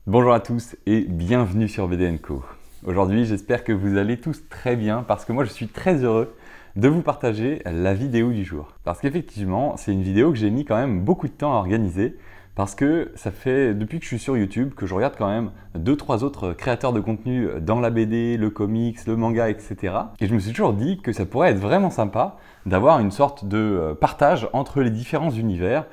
Bonjour à tous et bienvenue sur BD & Co. Aujourd'hui, j'espère que vous allez tous très bien parce que moi je suis très heureux de vous partager la vidéo du jour. Parce qu'effectivement, c'est une vidéo que j'ai mis quand même beaucoup de temps à organiser parce que ça fait depuis que je suis sur YouTube que je regarde quand même 2-3 autres créateurs de contenu dans la BD, le comics, le manga, etc. Et je me suis toujours dit que ça pourrait être vraiment sympa d'avoir une sorte de partage entre les différents univers.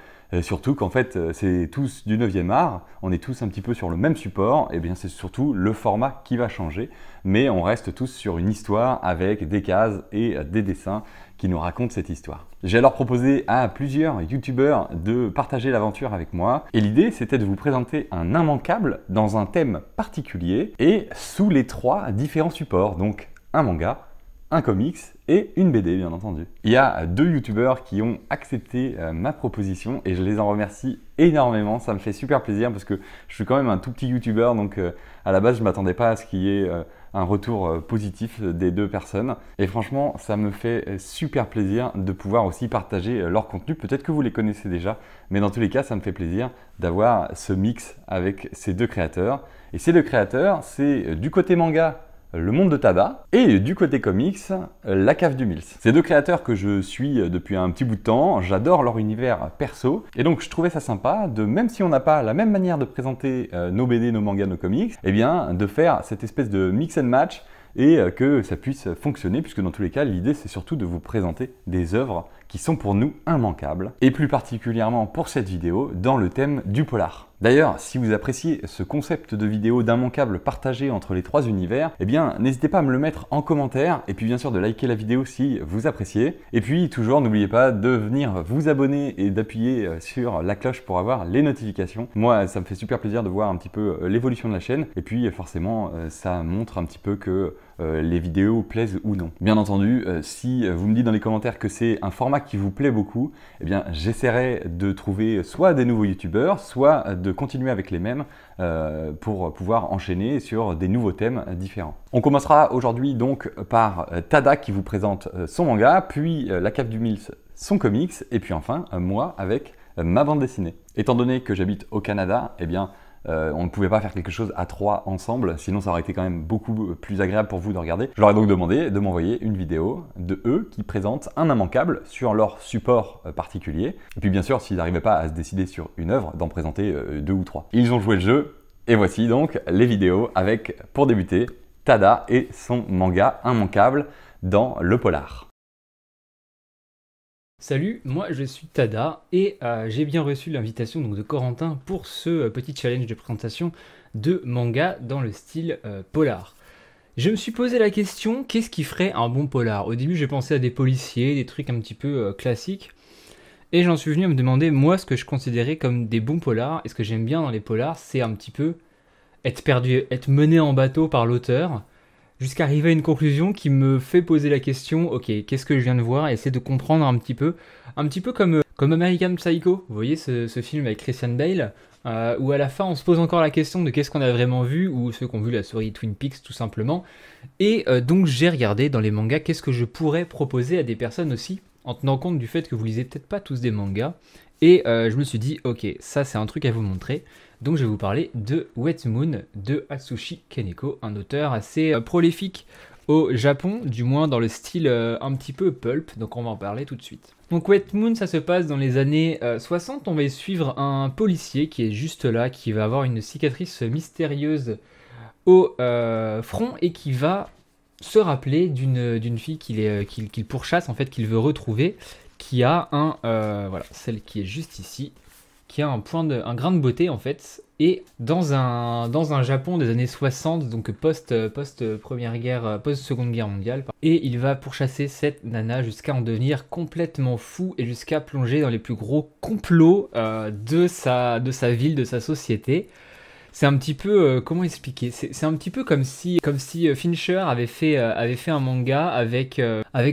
Surtout qu'en fait, c'est tous du 9e art, on est tous un petit peu sur le même support, et bien c'est surtout le format qui va changer, mais on reste tous sur une histoire avec des cases et des dessins qui nous racontent cette histoire. J'ai alors proposé à plusieurs youtubeurs de partager l'aventure avec moi, et l'idée c'était de vous présenter un immanquable dans un thème particulier, et sous les 3 différents supports, donc un manga, un comics et une BD bien entendu. Il y a 2 youtubeurs qui ont accepté ma proposition et je les en remercie énormément, ça me fait super plaisir parce que je suis quand même un tout petit youtubeur donc à la base je ne m'attendais pas à ce qu'il y ait un retour positif des 2 personnes et franchement ça me fait super plaisir de pouvoir aussi partager leur contenu, peut-être que vous les connaissez déjà mais dans tous les cas ça me fait plaisir d'avoir ce mix avec ces 2 créateurs et ces 2 créateurs c'est du côté manga Le Monde de Tada et du côté comics, La Cave du Mills. Ces 2 créateurs que je suis depuis un petit bout de temps, j'adore leur univers perso et donc je trouvais ça sympa de, même si on n'a pas la même manière de présenter nos BD, nos mangas, nos comics, eh bien de faire cette espèce de mix and match et que ça puisse fonctionner puisque dans tous les cas l'idée c'est surtout de vous présenter des œuvres qui sont pour nous immanquables et plus particulièrement pour cette vidéo dans le thème du polar. D'ailleurs, si vous appréciez ce concept de vidéo d'immanquable partagé entre les 3 univers, eh bien n'hésitez pas à me le mettre en commentaire et puis bien sûr de liker la vidéo si vous appréciez. Et puis toujours n'oubliez pas de venir vous abonner et d'appuyer sur la cloche pour avoir les notifications. Moi ça me fait super plaisir de voir un petit peu l'évolution de la chaîne et puis forcément ça montre un petit peu que les vidéos plaisent ou non. Bien entendu, si vous me dites dans les commentaires que c'est un format qui vous plaît beaucoup, eh bien j'essaierai de trouver soit des nouveaux youtubeurs, soit de continuer avec les mêmes pour pouvoir enchaîner sur des nouveaux thèmes différents. On commencera aujourd'hui donc par Tada qui vous présente son manga, puis La Cave du Mills son comics, et puis enfin moi avec ma bande dessinée. Étant donné que j'habite au Canada, eh bien on ne pouvait pas faire quelque chose à 3 ensemble, sinon ça aurait été quand même beaucoup plus agréable pour vous de regarder. Je leur ai donc demandé de m'envoyer une vidéo de eux qui présentent un immanquable sur leur support particulier. Et puis bien sûr, s'ils n'arrivaient pas à se décider sur une œuvre, d'en présenter 2 ou 3. Ils ont joué le jeu, et voici donc les vidéos avec, pour débuter, Tada et son manga immanquable dans le polar. Salut, moi je suis Tada et j'ai bien reçu l'invitation de Corentin pour ce petit challenge de présentation de manga dans le style polar. Je me suis posé la question, qu'est-ce qui ferait un bon polar? Au début j'ai pensé à des policiers, des trucs un petit peu classiques, et j'en suis venu à me demander moi ce que je considérais comme des bons polars, et ce que j'aime bien dans les polars c'est un petit peu être perdu, être mené en bateau par l'auteur, jusqu'à arriver à une conclusion qui me fait poser la question, ok, qu'est-ce que je viens de voir, et essayer de comprendre un petit peu comme American Psycho, vous voyez ce film avec Christian Bale, où à la fin on se pose encore la question de qu'est-ce qu'on a vraiment vu, ou ceux qui ont vu la série Twin Peaks tout simplement, et donc j'ai regardé dans les mangas qu'est-ce que je pourrais proposer à des personnes aussi, en tenant compte du fait que vous lisez peut-être pas tous des mangas, et je me suis dit, ok, ça c'est un truc à vous montrer. Donc je vais vous parler de Wet Moon de Atsushi Kaneko, un auteur assez prolifique au Japon, du moins dans le style un petit peu pulp, donc on va en parler tout de suite. Donc Wet Moon, ça se passe dans les années 60, on va y suivre un policier qui est juste là, qui va avoir une cicatrice mystérieuse au front et qui va se rappeler d'une fille qu'il pourchasse, en fait, qu'il veut retrouver, qui a voilà, celle qui est juste ici, qui a un grain de beauté en fait, et dans un Japon des années 60, donc post-première guerre, post-seconde guerre mondiale, et il va pourchasser cette nana jusqu'à en devenir complètement fou et jusqu'à plonger dans les plus gros complots de sa ville, de sa société. C'est un petit peu, comment expliquer? C'est un petit peu comme si Fincher avait fait un manga avec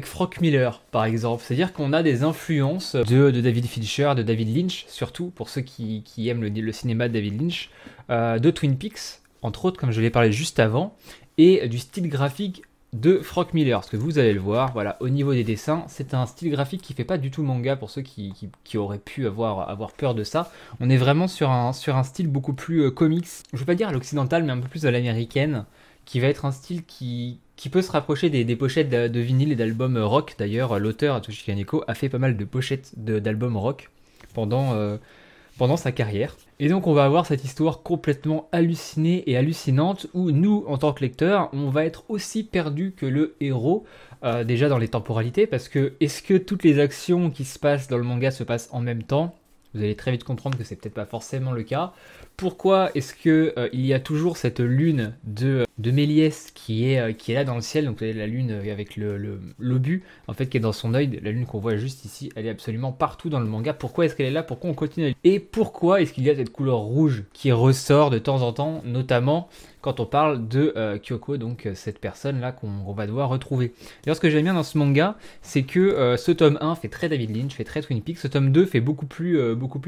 Frank Miller, par exemple. C'est-à-dire qu'on a des influences de David Fincher, de David Lynch, surtout pour ceux qui aiment le cinéma de David Lynch, de Twin Peaks, entre autres, comme je l'ai parlé juste avant, et du style graphique de Frank Miller, parce que vous allez le voir, voilà, au niveau des dessins, c'est un style graphique qui fait pas du tout manga pour ceux qui auraient pu avoir peur de ça. On est vraiment sur un style beaucoup plus comics, je veux pas dire à l'occidental, mais un peu plus à l'américaine, qui va être un style qui peut se rapprocher des pochettes de vinyle et d'albums rock. D'ailleurs, l'auteur Atsushi Kaneko a fait pas mal de pochettes d'albums rock pendant sa carrière. Et donc on va avoir cette histoire complètement hallucinée et hallucinante où nous, en tant que lecteurs, on va être aussi perdus que le héros, déjà dans les temporalités, parce que est-ce que toutes les actions qui se passent dans le manga se passent en même temps? Vous allez très vite comprendre que c'est peut-être pas forcément le cas. Pourquoi est-ce que il y a toujours cette lune de Méliès qui est là dans le ciel, donc la lune avec l'obus, en fait, qui est dans son œil, la lune qu'on voit juste ici, elle est absolument partout dans le manga. Pourquoi est-ce qu'elle est là? Pourquoi on continue? Et pourquoi est-ce qu'il y a cette couleur rouge qui ressort de temps en temps, notamment quand on parle de Kyoko, donc cette personne-là qu'on va devoir retrouver. D'ailleurs, ce que j'aime bien dans ce manga, c'est que ce tome 1 fait très David Lynch, fait très Twin Peaks, ce tome 2 fait beaucoup plus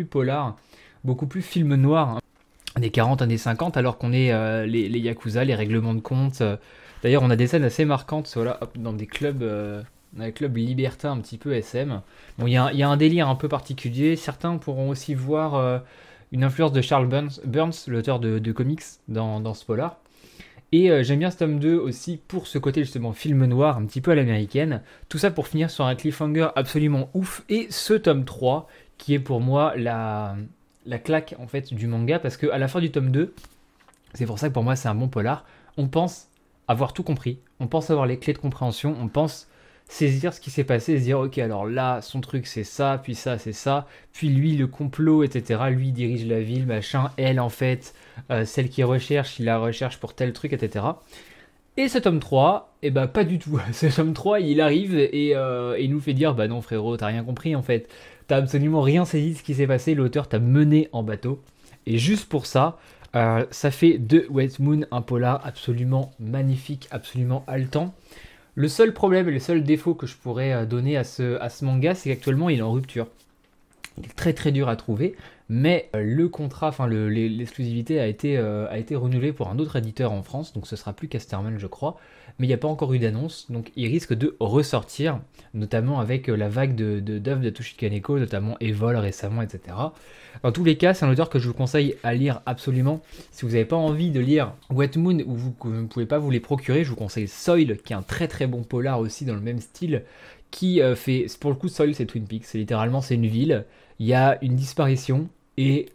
polar, beaucoup plus film noir, hein, années 40, années 50, alors qu'on est les Yakuza, les règlements de compte. D'ailleurs, on a des scènes assez marquantes voilà, hop, dans des clubs libertins un petit peu SM. Bon, il y a un délire un peu particulier. Certains pourront aussi voir une influence de Charles Burns, l'auteur de comics, dans ce polar. Et j'aime bien ce tome 2 aussi pour ce côté justement film noir, un petit peu à l'américaine. Tout ça pour finir sur un cliffhanger absolument ouf. Et ce tome 3, qui est pour moi la claque en fait du manga, parce qu'à la fin du tome 2, c'est pour ça que pour moi c'est un bon polar, on pense avoir tout compris, on pense avoir les clés de compréhension, on pense saisir ce qui s'est passé et se dire ok alors là son truc c'est ça, puis ça c'est ça, puis lui le complot etc, lui il dirige la ville machin, elle en fait celle qui recherche, il la recherche pour tel truc etc. Et ce tome 3, eh ben pas du tout. Ce tome 3 il arrive et il nous fait dire bah non frérot t'as rien compris en fait, t'as absolument rien saisi de ce qui s'est passé, l'auteur t'a mené en bateau. Et juste pour ça, ça fait de Wet Moon un polar absolument magnifique, absolument haletant. Le seul problème et le seul défaut que je pourrais donner à ce manga, c'est qu'actuellement il est en rupture. Il est très très dur à trouver, mais le contrat, enfin l'exclusivité a été renouvelée pour un autre éditeur en France, donc ce sera plus Casterman je crois, mais il n'y a pas encore eu d'annonce, donc il risque de ressortir, notamment avec la vague d'œuvres de Atsushi Kaneko, notamment Evol récemment, etc. Dans tous les cas, c'est un auteur que je vous conseille à lire absolument. Si vous n'avez pas envie de lire Wet Moon ou vous ne pouvez pas vous les procurer, je vous conseille Soil, qui est un très très bon polar aussi dans le même style, qui fait, pour le coup Soil c'est Twin Peaks, littéralement c'est une ville, il y a une disparition et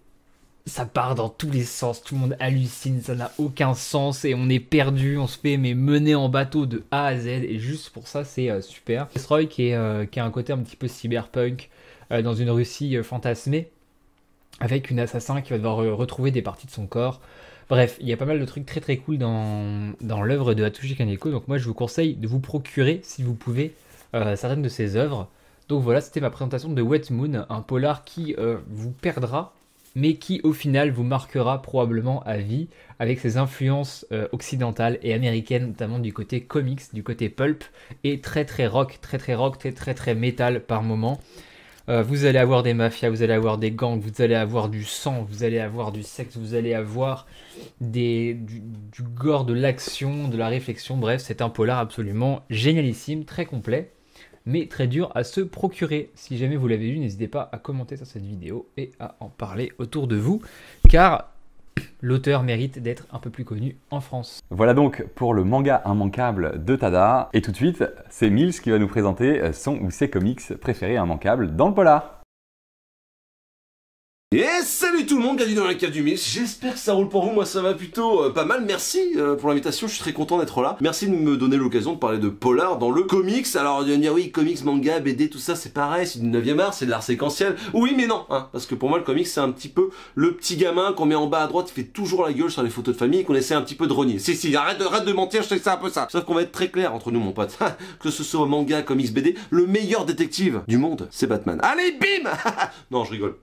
ça part dans tous les sens, tout le monde hallucine, ça n'a aucun sens et on est perdu, on se fait mener en bateau de A à Z et juste pour ça c'est super. Destroy qui a un côté un petit peu cyberpunk dans une Russie fantasmée avec une assassin qui va devoir retrouver des parties de son corps. Bref, il y a pas mal de trucs très très cool dans l'œuvre de Atsushi Kaneko, donc moi je vous conseille de vous procurer si vous pouvez certaines de ses œuvres. Donc voilà, c'était ma présentation de Wet Moon, un polar qui vous perdra, mais qui au final vous marquera probablement à vie, avec ses influences occidentales et américaines, notamment du côté comics, du côté pulp, et très très rock, très métal par moment. Vous allez avoir des mafias, vous allez avoir des gangs, vous allez avoir du sang, vous allez avoir du sexe, vous allez avoir du gore, de l'action, de la réflexion, bref, c'est un polar absolument génialissime, très complet, mais très dur à se procurer. Si jamais vous l'avez vu, n'hésitez pas à commenter sur cette vidéo et à en parler autour de vous, car l'auteur mérite d'être un peu plus connu en France. Voilà donc pour le manga immanquable de Tada. Et tout de suite, c'est Mills qui va nous présenter son ou ses comics préférés immanquables dans le polar. Et salut tout le monde, bienvenue dans la cave du Mills. J'espère que ça roule pour vous, moi ça va plutôt pas mal, merci pour l'invitation, je suis très content d'être là. Merci de me donner l'occasion de parler de polar dans le comics. Alors il va me dire oui, comics, manga, BD, tout ça c'est pareil, c'est du 9e art, c'est de l'art séquentiel. Oui mais non, hein, parce que pour moi le comics c'est un petit peu le petit gamin qu'on met en bas à droite, qui fait toujours la gueule sur les photos de famille et qu'on essaie un petit peu de renier. Si, arrête de mentir, je sais que c'est un peu ça. Sauf qu'on va être très clair entre nous mon pote, que ce soit manga, comics, BD, le meilleur détective du monde, c'est Batman. Allez bim. Non je rigole.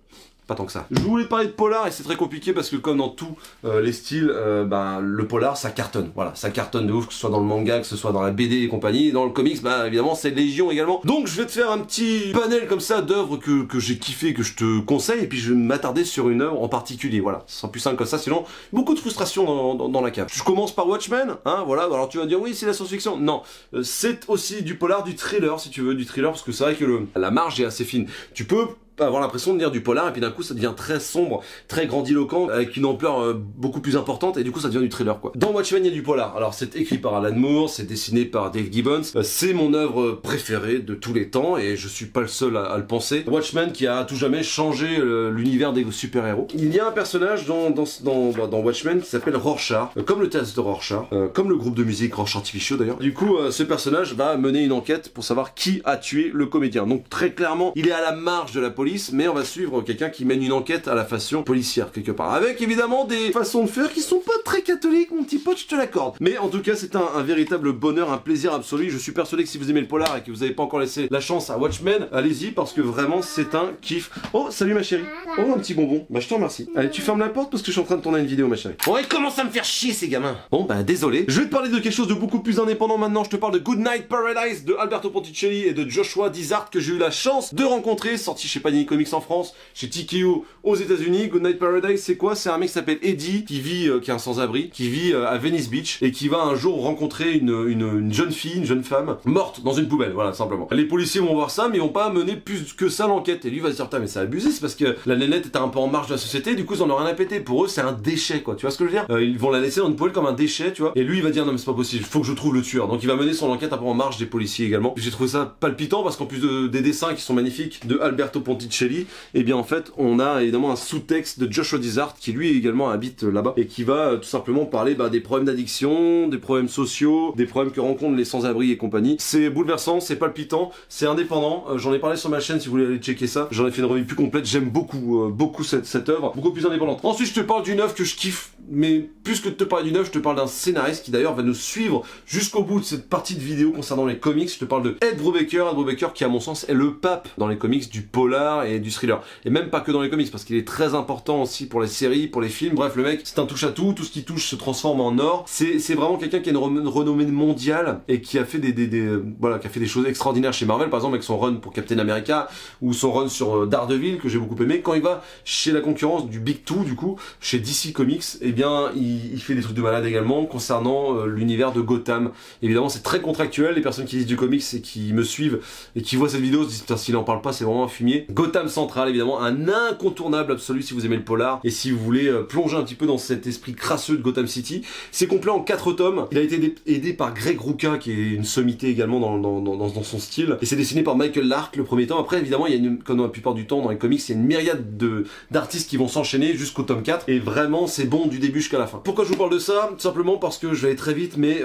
pas tant que ça. Je voulais parler de polar et c'est très compliqué parce que comme dans tous les styles, le polar ça cartonne. Voilà, ça cartonne de ouf, que ce soit dans le manga, que ce soit dans la BD et compagnie. Et dans le comics, évidemment, c'est légion également. Donc je vais te faire un petit panel comme ça d'œuvres que j'ai kiffé, que je te conseille, et puis je vais m'attarder sur une œuvre en particulier. Voilà, ce sera plus simple comme ça, sinon beaucoup de frustration dans la cave. Je commence par Watchmen, hein, voilà. Alors tu vas dire oui, c'est la science-fiction. Non, c'est aussi du polar, du thriller si tu veux, du thriller parce que c'est vrai que la marge est assez fine. Tu peux avoir l'impression de lire du polar et puis d'un coup ça devient très sombre, très grandiloquent avec une ampleur beaucoup plus importante et du coup ça devient du thriller quoi. Dans Watchmen il y a du polar. Alors c'est écrit par Alan Moore, c'est dessiné par Dave Gibbons, c'est mon œuvre préférée de tous les temps et je suis pas le seul à le penser. Watchmen qui a à tout jamais changé l'univers des super-héros. Il y a un personnage dans Watchmen qui s'appelle Rorschach, comme le test de Rorschach, comme le groupe de musique Rorschach Artificial d'ailleurs. Du coup ce personnage va mener une enquête pour savoir qui a tué le comédien. Donc très clairement il est à la marge de la police, mais on va suivre quelqu'un qui mène une enquête à la façon policière quelque part, avec évidemment des façons de faire qui sont pas très catholiques mon petit pote, je te l'accorde, mais en tout cas c'est un véritable bonheur, un plaisir absolu. Je suis persuadé que si vous aimez le polar et que vous n'avez pas encore laissé la chance à Watchmen, allez-y parce que vraiment c'est un kiff. Oh salut ma chérie, oh un petit bonbon, je te remercie. Allez tu fermes la porte parce que je suis en train de tourner une vidéo ma chérie. Bon ils commencent à me faire chier ces gamins. Bon désolé, je vais te parler de quelque chose de beaucoup plus indépendant maintenant. Je te parle de Goodnight Paradise de Alberto Ponticelli et de Joshua Dysart que j'ai eu la chance de rencontrer, sorti chez Panini Comics en France, chez TKO aux États-Unis. Goodnight Paradise, c'est quoi? C'est un mec qui s'appelle Eddie, qui vit, qui est un sans-abri, qui vit à Venice Beach et qui va un jour rencontrer une jeune fille, une jeune femme morte dans une poubelle. Voilà, simplement. Les policiers vont voir ça, mais ils vont pas mener plus que ça l'enquête. Et lui va se dire, putain, mais c'est abusé, c'est parce que la nénette était un peu en marge de la société. Du coup, ils en ont rien à péter. Pour eux, c'est un déchet, quoi. Tu vois ce que je veux dire? Ils vont la laisser dans une poubelle comme un déchet, tu vois. Et lui, il va dire, non, mais c'est pas possible. Faut que je trouve le tueur. Donc, il va mener son enquête un peu en marge des policiers également. J'ai trouvé ça palpitant parce qu'en plus des dessins qui sont magnifiques de Alberto Ponticelli, et bien en fait on a évidemment un sous-texte de Joshua Dysart qui lui également habite là-bas et qui va tout simplement parler des problèmes d'addiction, des problèmes sociaux, des problèmes que rencontrent les sans-abri et compagnie. C'est bouleversant, c'est palpitant, c'est indépendant, j'en ai parlé sur ma chaîne si vous voulez aller checker ça, j'en ai fait une revue plus complète, j'aime beaucoup cette œuvre, beaucoup plus indépendante. Ensuite je te parle d'une œuvre que je kiffe, mais plus que de te parler d'une œuvre, je te parle d'un scénariste qui d'ailleurs va nous suivre jusqu'au bout de cette partie de vidéo concernant les comics. Je te parle de Ed Brubaker qui à mon sens est le pape dans les comics du polar et du thriller. Et même pas que dans les comics, parce qu'il est très important aussi pour les séries, pour les films. Bref, le mec, c'est un touche-à-tout, tout ce qui touche se transforme en or. C'est vraiment quelqu'un qui a une renommée mondiale et qui a fait qui a fait des choses extraordinaires chez Marvel, par exemple avec son run pour Captain America ou son run sur Daredevil que j'ai beaucoup aimé. Quand il va chez la concurrence du Big Two, du coup, chez DC Comics, eh bien, il fait des trucs de malade également concernant l'univers de Gotham. Évidemment, c'est très contractuel. Les personnes qui lisent du comics et qui me suivent et qui voient cette vidéo se disent, putain, s'il en parle pas, c'est vraiment un fumier. Gotham Central, évidemment, un incontournable absolu si vous aimez le polar et si vous voulez plonger un petit peu dans cet esprit crasseux de Gotham City. C'est complet en 4 tomes. Il a été aidé par Greg Rucka, qui est une sommité également dans son style. Et c'est dessiné par Michael Lark, le premier tome. Après, évidemment, il y a comme dans la plupart du temps dans les comics, il y a une myriade d'artistes qui vont s'enchaîner jusqu'au tome 4. Et vraiment, c'est bon du début jusqu'à la fin. Pourquoi je vous parle de ça? Tout simplement parce que je vais aller très vite, mais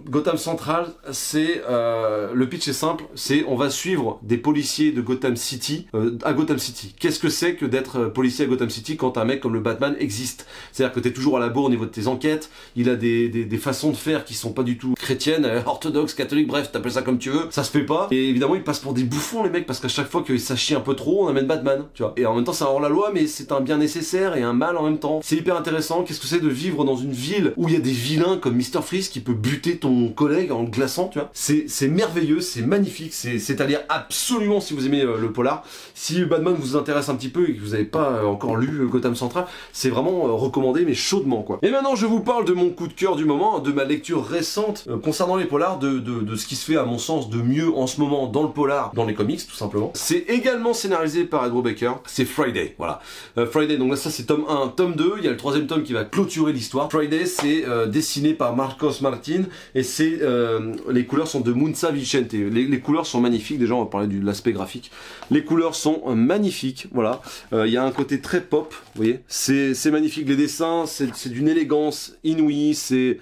Gotham Central, c'est le pitch est simple, c'est on va suivre des policiers de Gotham City à Gotham City. Qu'est-ce que c'est que d'être policier à Gotham City quand un mec comme le Batman existe? C'est-à-dire que t'es toujours à la bourre au niveau de tes enquêtes, il a des façons de faire qui sont pas du tout chrétiennes, orthodoxes, catholiques, bref, t'appelles ça comme tu veux, ça se fait pas. Et évidemment, ils passent pour des bouffons les mecs, parce qu'à chaque fois que ça chie un peu trop, on amène Batman, tu vois. Et en même temps, c'est un hors-la-loi, mais c'est un bien nécessaire et un mal en même temps. C'est hyper intéressant. Qu'est-ce que c'est de vivre dans une ville où il y a des vilains comme Mr. Freeze qui peut buter ton collègue en le glaçant, tu vois? C'est merveilleux, c'est magnifique, c'est à lire absolument si vous aimez le polar. Si Batman vous intéresse un petit peu et que vous n'avez pas encore lu Gotham Central, c'est vraiment recommandé, mais chaudement, quoi. Et maintenant, je vous parle de mon coup de cœur du moment, de ma lecture récente concernant les polars, de ce qui se fait, à mon sens, de mieux en ce moment dans le polar, dans les comics, tout simplement. C'est également scénarisé par Ed Brubaker, c'est Friday, voilà. Friday, donc là, ça c'est tome 1, tome 2, il y a le 3e tome qui va clôturer l'histoire. Friday, c'est dessiné par Marcos Martin, et c'est les couleurs sont de Munza Vicente. Les couleurs sont magnifiques, déjà on va parler de l'aspect graphique. Les couleurs sont magnifiques, voilà. Il y a un côté très pop, vous voyez. C'est magnifique, les dessins, c'est d'une élégance inouïe, c'est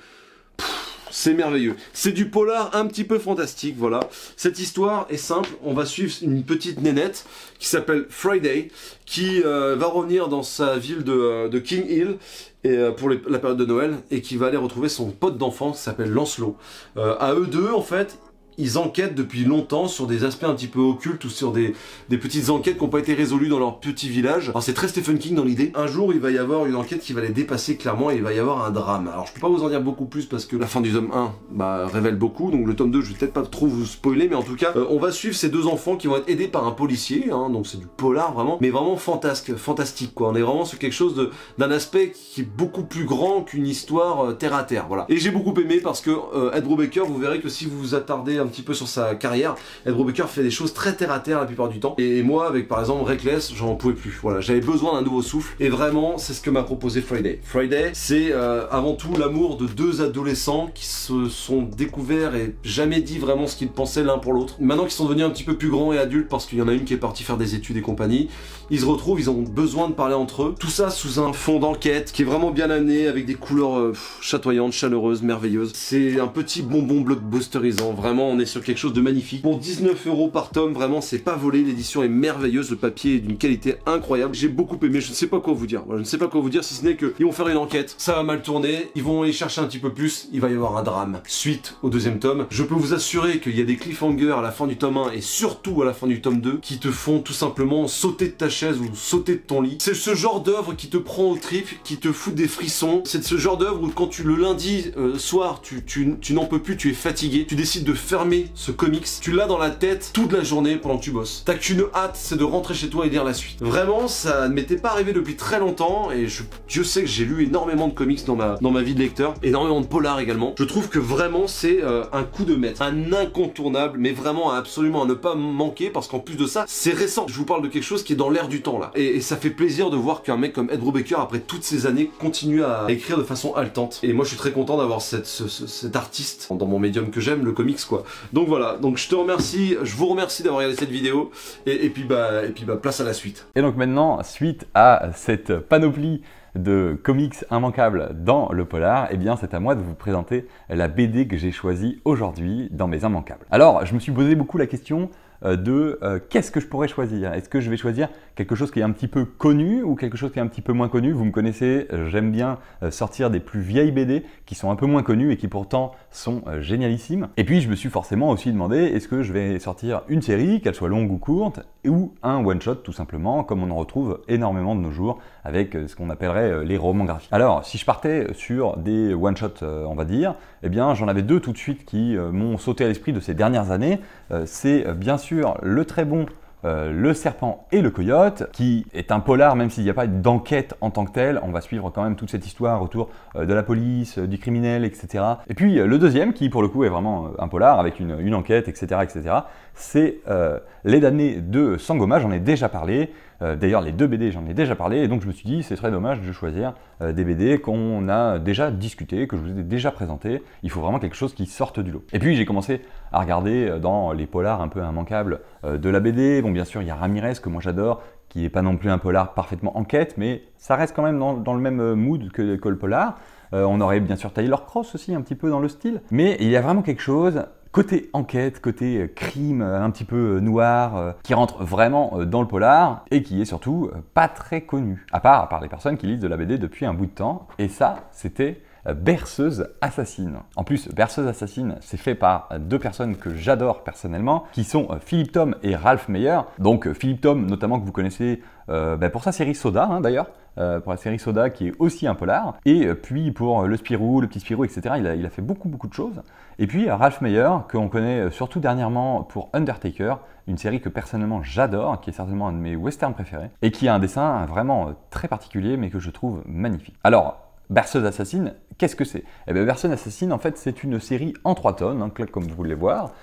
merveilleux. C'est du polar un petit peu fantastique, voilà. Cette histoire est simple, on va suivre une petite nénette qui s'appelle Friday, qui va revenir dans sa ville de King Hill et pour la période de Noël, et qui va aller retrouver son pote d'enfance qui s'appelle Lancelot. À eux deux, en fait, ils enquêtent depuis longtemps sur des aspects un petit peu occultes ou sur des petites enquêtes qui n'ont pas été résolues dans leur petit village. Alors c'est très Stephen King dans l'idée. Un jour, il va y avoir une enquête qui va les dépasser clairement et il va y avoir un drame. Alors je peux pas vous en dire beaucoup plus parce que la fin du tome 1 révèle beaucoup, donc le tome 2, je vais peut-être pas trop vous spoiler, mais en tout cas, on va suivre ces deux enfants qui vont être aidés par un policier, donc c'est du polar vraiment, mais vraiment fantastique quoi. On est vraiment sur quelque chose d'un aspect qui est beaucoup plus grand qu'une histoire terre à terre, voilà. Et j'ai beaucoup aimé parce que Ed Brubaker, vous verrez que si vous vous attardez un petit peu sur sa carrière, Ed Brubaker fait des choses très terre à terre la plupart du temps. Et moi, avec par exemple Reckless, j'en pouvais plus. Voilà, j'avais besoin d'un nouveau souffle. Et vraiment, c'est ce que m'a proposé Friday. Friday, c'est avant tout l'amour de deux adolescents qui se sont découverts et jamais dit vraiment ce qu'ils pensaient l'un pour l'autre. Maintenant qu'ils sont devenus un petit peu plus grands et adultes, parce qu'il y en a une qui est partie faire des études et compagnie, ils se retrouvent, ils ont besoin de parler entre eux. Tout ça sous un fond d'enquête qui est vraiment bien amené, avec des couleurs chatoyantes, chaleureuses, merveilleuses. C'est un petit bonbon blockbusterisant. Vraiment, on est sur quelque chose de magnifique. Pour 19 € par tome, vraiment, c'est pas volé. L'édition est merveilleuse. Le papier est d'une qualité incroyable. J'ai beaucoup aimé. Je ne sais pas quoi vous dire. Je ne sais pas quoi vous dire si ce n'est qu'ils vont faire une enquête. Ça va mal tourner. Ils vont aller chercher un petit peu plus. Il va y avoir un drame. Suite au deuxième tome. Je peux vous assurer qu'il y a des cliffhangers à la fin du tome 1 et surtout à la fin du tome 2 qui te font tout simplement sauter de ta chaise ou sauter de ton lit. C'est ce genre d'œuvre qui te prend au trip, qui te fout des frissons. C'est ce genre d'œuvre où quand le lundi soir, tu n'en peux plus, tu es fatigué, tu décides de fermer ce comics, tu l'as dans la tête toute la journée pendant que tu bosses. T'as qu'une hâte, c'est de rentrer chez toi et lire la suite. Vraiment, ça ne m'était pas arrivé depuis très longtemps et je sais que j'ai lu énormément de comics dans ma vie de lecteur, énormément de polars également. Je trouve que vraiment c'est un coup de maître, un incontournable, mais vraiment absolument à ne pas manquer parce qu'en plus de ça, c'est récent. Je vous parle de quelque chose qui est dans l'air du temps là. Et ça fait plaisir de voir qu'un mec comme Ed Brubaker, après toutes ces années, continue à écrire de façon haletante. Et moi je suis très content d'avoir cet artiste dans mon médium que j'aime, le comics quoi. Donc voilà, donc je vous remercie d'avoir regardé cette vidéo et puis place à la suite. Et donc maintenant, suite à cette panoplie de comics immanquables dans le polar, eh bien c'est à moi de vous présenter la BD que j'ai choisie aujourd'hui dans mes immanquables. Alors, je me suis posé beaucoup la question de qu'est-ce que je pourrais choisir. Est-ce que je vais choisir quelque chose qui est un petit peu connu ou quelque chose qui est un petit peu moins connu? Vous me connaissez, j'aime bien sortir des plus vieilles BD qui sont un peu moins connues et qui pourtant sont génialissimes. Et puis je me suis forcément aussi demandé, est-ce que je vais sortir une série, qu'elle soit longue ou courte, ou un one-shot tout simplement, comme on en retrouve énormément de nos jours avec ce qu'on appellerait les romans graphiques. Alors, si je partais sur des one-shots, on va dire, eh bien j'en avais deux tout de suite qui m'ont sauté à l'esprit de ces dernières années. C'est bien sûr le très bon Le Serpent et le Coyote, qui est un polar, même s'il n'y a pas d'enquête en tant que telle. On va suivre quand même toute cette histoire autour de la police, du criminel, etc. Et puis le deuxième, qui pour le coup est vraiment un polar avec une enquête, etc., c'est Les damnés de Sangoma. J'en ai déjà parlé. D'ailleurs, les deux BD, j'en ai déjà parlé, et donc je me suis dit, c'est très dommage de choisir des BD qu'on a déjà discuté, que je vous ai déjà présenté. Il faut vraiment quelque chose qui sorte du lot. Et puis, j'ai commencé à regarder dans les polars un peu immanquables de la BD. Bon, bien sûr, il y a Ramirez, que moi j'adore, qui n'est pas non plus un polar parfaitement enquête, mais ça reste quand même dans le même mood que le polar. On aurait bien sûr Tyler Cross aussi, un petit peu dans le style. Mais il y a vraiment quelque chose côté enquête, côté crime un petit peu noir, qui rentre vraiment dans le polar et qui est surtout pas très connu, à part par les personnes qui lisent de la BD depuis un bout de temps. Et ça, c'était Berceuse Assassine. En plus, Berceuse Assassine, c'est fait par deux personnes que j'adore personnellement, qui sont Philippe Tom et Ralph Meyer. Donc Philippe Tom, notamment, que vous connaissez pour sa série Soda, d'ailleurs, pour la série Soda, qui est aussi un polar. Et puis pour le Spirou, le petit Spirou, etc., il a fait beaucoup de choses. Et puis Ralph Meyer, qu'on connaît surtout dernièrement pour Undertaker, une série que personnellement j'adore, qui est certainement un de mes westerns préférés, et qui a un dessin vraiment très particulier, mais que je trouve magnifique. Alors, Berceuse Assassine, qu'est-ce que c'est? Eh bien, Berceuse Assassine, en fait, c'est une série en 3 tomes, comme vous voulez voir,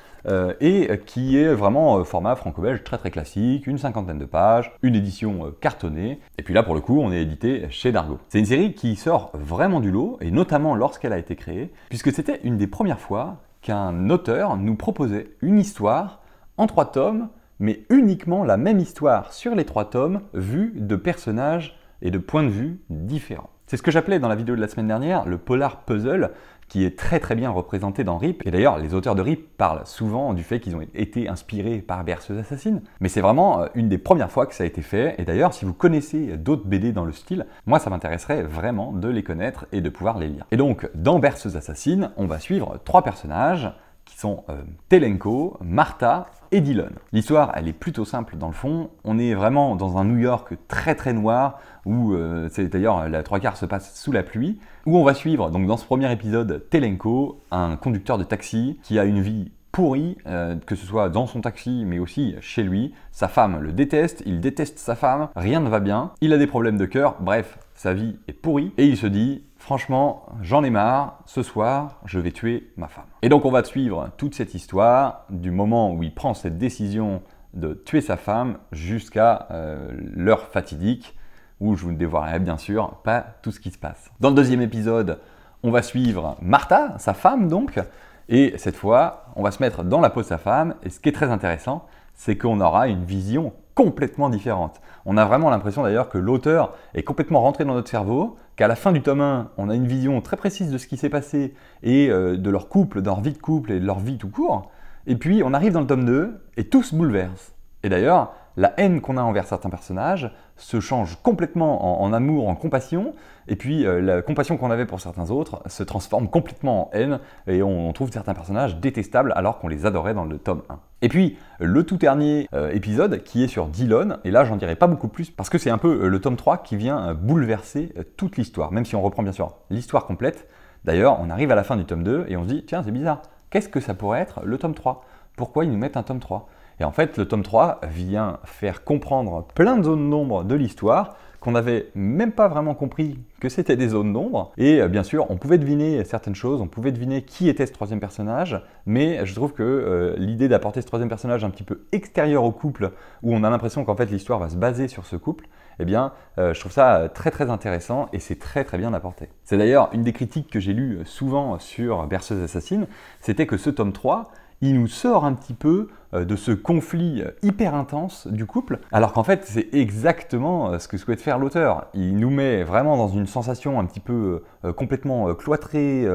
et qui est vraiment format franco-belge très classique, une 50aine de pages, une édition cartonnée, et puis là, pour le coup, on est édité chez Dargaud. C'est une série qui sort vraiment du lot, et notamment lorsqu'elle a été créée, puisque c'était une des premières fois qu'un auteur nous proposait une histoire en 3 tomes, mais uniquement la même histoire sur les 3 tomes, vue de personnages et de points de vue différents. C'est ce que j'appelais dans la vidéo de la semaine dernière le polar puzzle, qui est très bien représenté dans RIP. Et d'ailleurs, les auteurs de RIP parlent souvent du fait qu'ils ont été inspirés par Berceuse Assassine. Mais c'est vraiment une des premières fois que ça a été fait. Et d'ailleurs, si vous connaissez d'autres BD dans le style, moi ça m'intéresserait vraiment de les connaître et de pouvoir les lire. Et donc, dans Berceuse Assassine, on va suivre 3 personnages qui sont Telenko, Martha et Dylan. L'histoire, elle est plutôt simple dans le fond. On est vraiment dans un New York très très noir, où c'est d'ailleurs la 3/4 se passe sous la pluie, où on va suivre, donc dans ce premier épisode, Telenko, un conducteur de taxi qui a une vie pourri, que ce soit dans son taxi mais aussi chez lui. Sa femme le déteste, il déteste sa femme, rien ne va bien, il a des problèmes de cœur, bref, sa vie est pourrie et il se dit franchement j'en ai marre, ce soir je vais tuer ma femme. Et donc on va suivre toute cette histoire du moment où il prend cette décision de tuer sa femme jusqu'à l'heure fatidique où je vous ne dévoilerai bien sûr pas tout ce qui se passe. Dans le deuxième épisode, on va suivre Martha, sa femme donc. Et cette fois, on va se mettre dans la peau de sa femme, et ce qui est très intéressant, c'est qu'on aura une vision complètement différente. On a vraiment l'impression d'ailleurs que l'auteur est complètement rentré dans notre cerveau, qu'à la fin du tome 1, on a une vision très précise de ce qui s'est passé, et de leur couple, de leur vie de couple, et de leur vie tout court. Et puis on arrive dans le tome 2, et tout se bouleverse. Et d'ailleurs, la haine qu'on a envers certains personnages se change complètement en amour, en compassion, et puis la compassion qu'on avait pour certains autres se transforme complètement en haine, et on trouve certains personnages détestables alors qu'on les adorait dans le tome 1. Et puis le tout dernier épisode qui est sur Dylan, et là j'en dirai pas beaucoup plus, parce que c'est un peu le tome 3 qui vient bouleverser toute l'histoire, même si on reprend bien sûr l'histoire complète. D'ailleurs, on arrive à la fin du tome 2 et on se dit, tiens c'est bizarre, qu'est-ce que ça pourrait être le tome 3 ? Pourquoi ils nous mettent un tome 3 ? Et en fait, le tome 3 vient faire comprendre plein de zones d'ombre de l'histoire qu'on n'avait même pas vraiment compris que c'était des zones d'ombre. Et bien sûr, on pouvait deviner certaines choses, on pouvait deviner qui était ce troisième personnage, mais je trouve que l'idée d'apporter ce troisième personnage un petit peu extérieur au couple, où on a l'impression qu'en fait l'histoire va se baser sur ce couple, eh bien, je trouve ça très très intéressant et c'est très très bien apporté. C'est d'ailleurs une des critiques que j'ai lues souvent sur Berceuse Assassine, c'était que ce tome 3, il nous sort un petit peu de ce conflit hyper intense du couple, alors qu'en fait c'est exactement ce que souhaite faire l'auteur. Il nous met vraiment dans une sensation un petit peu complètement cloîtrée,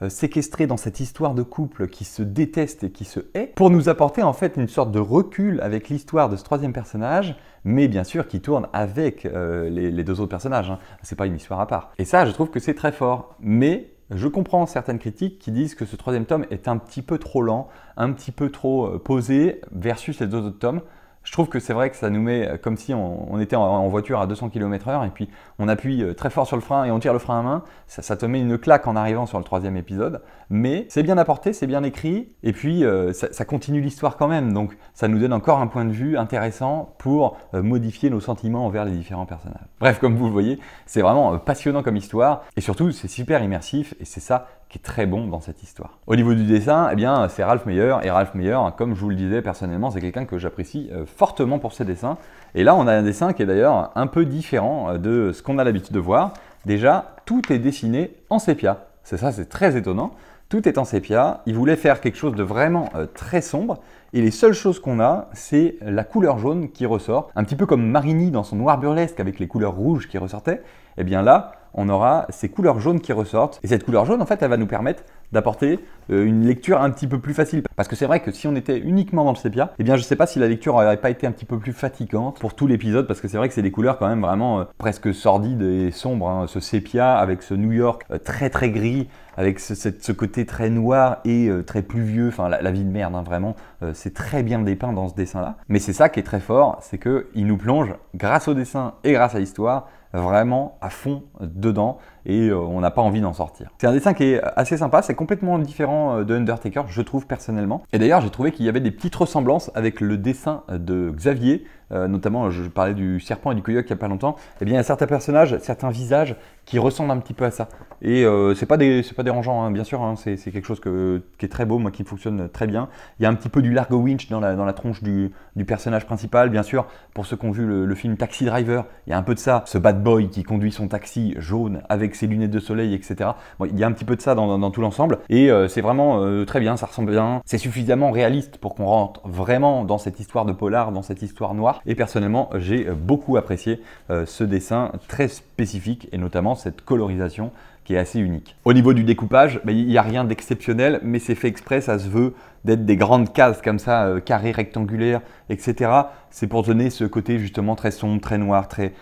séquestrée dans cette histoire de couple qui se déteste et qui se hait, pour nous apporter en fait une sorte de recul avec l'histoire de ce troisième personnage, mais bien sûr qui tourne avec les deux autres personnages, hein. C'est pas une histoire à part. Et ça, je trouve que c'est très fort, mais je comprends certaines critiques qui disent que ce troisième tome est un petit peu trop lent, un petit peu trop posé versus les deux autres tomes. Je trouve que c'est vrai que ça nous met comme si on était en voiture à 200 km/h et puis on appuie très fort sur le frein et on tire le frein à main. Ça te met une claque en arrivant sur le troisième épisode. Mais c'est bien apporté, c'est bien écrit et puis ça continue l'histoire quand même. Donc ça nous donne encore un point de vue intéressant pour modifier nos sentiments envers les différents personnages. Bref, comme vous le voyez, c'est vraiment passionnant comme histoire et surtout c'est super immersif et c'est ça qui est très bon dans cette histoire. Au niveau du dessin, eh bien, c'est Ralph Meyer, et Ralph Meyer, comme je vous le disais personnellement, c'est quelqu'un que j'apprécie fortement pour ses dessins. Et là, on a un dessin qui est d'ailleurs un peu différent de ce qu'on a l'habitude de voir. Déjà, tout est dessiné en sépia. C'est ça, c'est très étonnant. Tout est en sépia. Il voulait faire quelque chose de vraiment très sombre. Et les seules choses qu'on a, c'est la couleur jaune qui ressort. Un petit peu comme Marini dans son noir burlesque avec les couleurs rouges qui ressortaient. Eh bien là, on aura ces couleurs jaunes qui ressortent. Et cette couleur jaune, en fait, elle va nous permettre d'apporter une lecture un petit peu plus facile. Parce que c'est vrai que si on était uniquement dans le sépia, eh bien je ne sais pas si la lecture n'aurait pas été un petit peu plus fatigante pour tout l'épisode, parce que c'est vrai que c'est des couleurs quand même vraiment presque sordides et sombres, hein. Ce sépia avec ce New York très très gris, avec ce côté très noir et très pluvieux, enfin la vie de merde, hein, vraiment, c'est très bien dépeint dans ce dessin-là. Mais c'est ça qui est très fort, c'est qu'il nous plonge, grâce au dessin et grâce à l'histoire, vraiment à fond dedans et on n'a pas envie d'en sortir. C'est un dessin qui est assez sympa, c'est complètement différent de Undertaker, je trouve personnellement. Et d'ailleurs, j'ai trouvé qu'il y avait des petites ressemblances avec le dessin de Xavier, notamment je parlais du serpent et du coyote il n'y a pas longtemps. Eh bien, il y a certains personnages, certains visages qui ressemblent un petit peu à ça. Et c'est pas dérangeant, hein, bien sûr, hein, c'est quelque chose qui est très beau, moi qui fonctionne très bien. Il y a un petit peu du Largo Winch dans la tronche du personnage principal, bien sûr. Pour ceux qui ont vu le film Taxi Driver, il y a un peu de ça. Ce bad boy qui conduit son taxi jaune avec ses lunettes de soleil, etc. Bon, il y a un petit peu de ça dans tout l'ensemble. Et c'est vraiment très bien, ça ressemble bien. C'est suffisamment réaliste pour qu'on rentre vraiment dans cette histoire de polar, dans cette histoire noire. Et personnellement, j'ai beaucoup apprécié ce dessin très spécifique et notamment cette colorisation qui est assez unique. Au niveau du découpage, il n'y a rien d'exceptionnel, mais c'est fait exprès, ça se veut d'être des grandes cases comme ça, carrées, rectangulaires, etc. C'est pour donner ce côté justement très sombre, très noir, très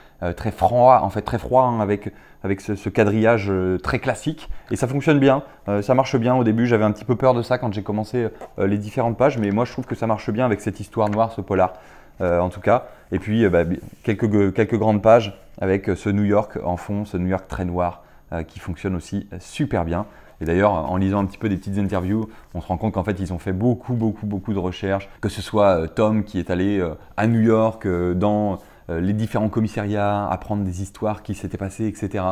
froid, en fait très froid, hein, avec ce quadrillage très classique. Et ça fonctionne bien, ça marche bien. Au début, j'avais un petit peu peur de ça quand j'ai commencé les différentes pages, mais moi je trouve que ça marche bien avec cette histoire noire, ce polar, en tout cas. Et puis quelques grandes pages avec ce New York en fond, ce New York très noir, qui fonctionne aussi super bien. Et d'ailleurs, en lisant un petit peu des petites interviews, on se rend compte qu'en fait, ils ont fait beaucoup de recherches, que ce soit Tom qui est allé à New York, dans les différents commissariats, apprendre des histoires qui s'étaient passées, etc.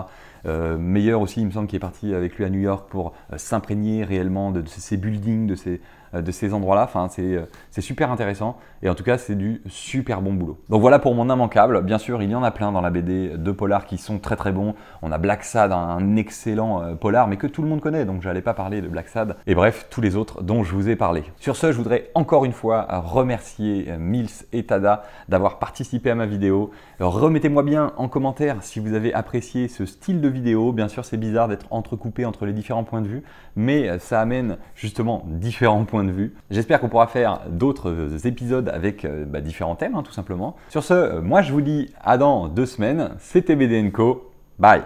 Meyer aussi, il me semble, qui est parti avec lui à New York pour s'imprégner réellement de ces buildings, de ces endroits-là. Enfin, c'est super intéressant et en tout cas, c'est du super bon boulot. Donc voilà pour mon immanquable. Bien sûr, il y en a plein dans la BD de polar qui sont très bons. On a Black Sad, un excellent polar, mais que tout le monde connaît, donc je n'allais pas parler de Black Sad. Et bref, tous les autres dont je vous ai parlé. Sur ce, je voudrais encore une fois remercier Mills et Tada d'avoir participé à ma vidéo. Remettez-moi bien en commentaire si vous avez apprécié ce style de vidéo. Bien sûr, c'est bizarre d'être entrecoupé entre les différents points de vue, mais ça amène justement différents points de vue. J'espère qu'on pourra faire d'autres épisodes avec différents thèmes, hein, tout simplement. Sur ce, moi je vous dis à dans 2 semaines. C'était BD & Co. Bye.